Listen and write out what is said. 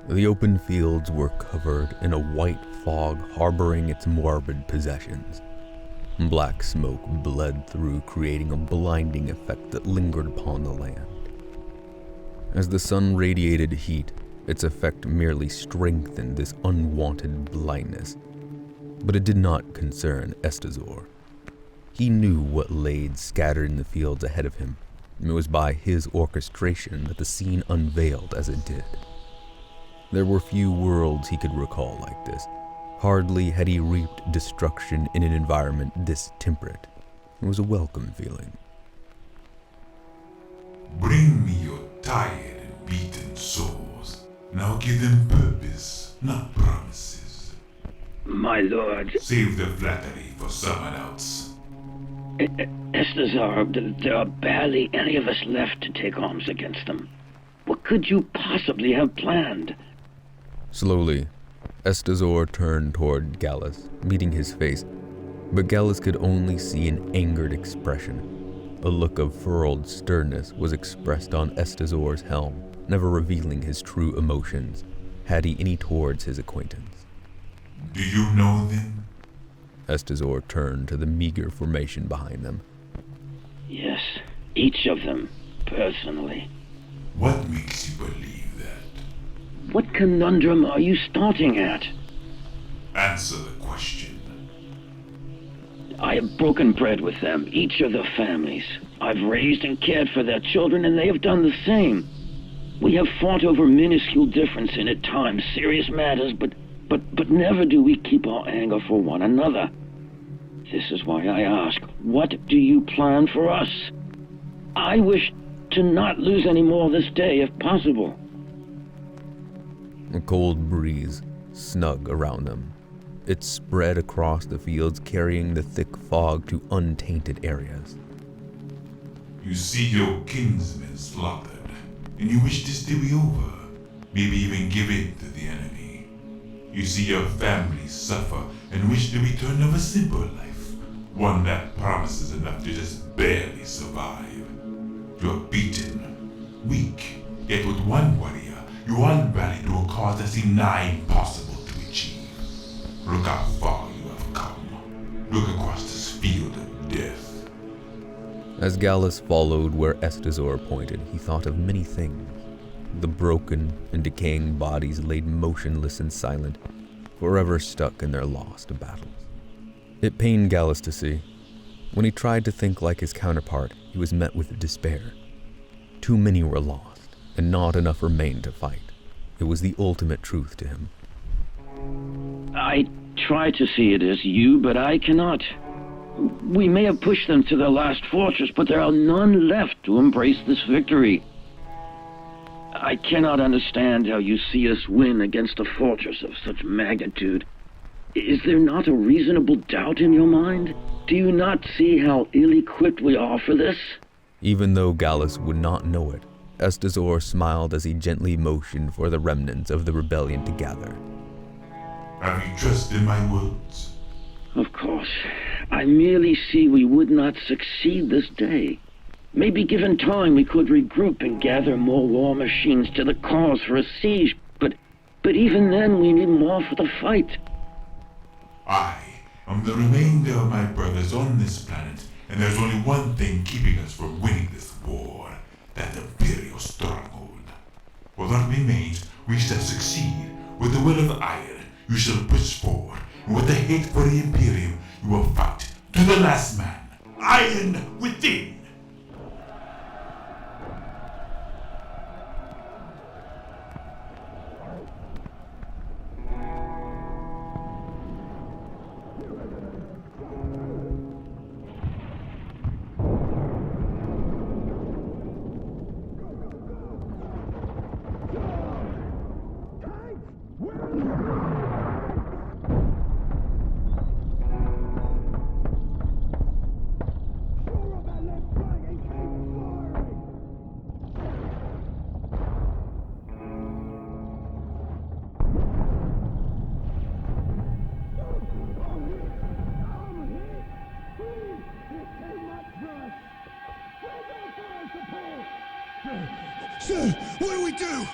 The open fields were covered in a white fog harboring its morbid possessions. Black smoke bled through, creating a blinding effect that lingered upon the land. As the sun radiated heat, its effect merely strengthened this unwanted blindness. But it did not concern Estozor. He knew what lay scattered in the fields ahead of him. It was by his orchestration that the scene unveiled as it did. There were few worlds he could recall like this. Hardly had he reaped destruction in an environment this temperate. It was a welcome feeling. Bring me your tired and beaten souls. Now give them purpose, not promises. My lord. Save the flattery for someone else. Estozor, there are barely any of us left to take arms against them. What could you possibly have planned? Slowly, Estozor turned toward Gallus, meeting his face, but Gallus could only see an angered expression. A look of furrowed sternness was expressed on Estozor's helm, never revealing his true emotions, had he any towards his acquaintance. Do you know them? Estozor turned to the meager formation behind them. Yes, each of them, personally. What makes you believe that? What conundrum are you starting at? Answer the question. I have broken bread with them, each of their families. I've raised and cared for their children, and they have done the same. We have fought over minuscule difference in at times serious matters, but never do we keep our anger for one another. This is why I ask, what do you plan for us? I wish to not lose any more this day, if possible. A cold breeze, snug around them. It spread across the fields, carrying the thick fog to untainted areas. You see your kinsmen slaughtered, and you wish this to be over, maybe even give in to the enemy. You see your family suffer and wish the return of a simple life, one that promises enough to just barely survive. You're beaten, weak, yet with one warrior, you unrally to a cause that seemed nigh impossible to achieve. Look how far you have come. Look across this field of death. As Gallus followed where Estozor pointed, he thought of many things. The broken and decaying bodies laid motionless and silent, forever stuck in their lost battles. It pained Gallus to see. When he tried to think like his counterpart, he was met with despair. Too many were lost, and not enough remained to fight. It was the ultimate truth to him. I try to see it as you, but I cannot. We may have pushed them to their last fortress, but there are none left to embrace this victory. I cannot understand how you see us win against a fortress of such magnitude. Is there not a reasonable doubt in your mind? Do you not see how ill-equipped we are for this? Even though Gallus would not know it, Estozor smiled as he gently motioned for the remnants of the rebellion to gather. Have you trust in my words? Of course. I merely see we would not succeed this day. Maybe given time we could regroup and gather more war machines to the cause for a siege, but even then we need more for the fight. I am the remainder of my brothers on this planet, and there's only one thing keeping us from winning this war, that Imperial stronghold. For that remains, we shall succeed. With the will of iron, you shall push forward, and with the hate for the Imperium, you will fight to the last man. Iron within! Sir, what do we do?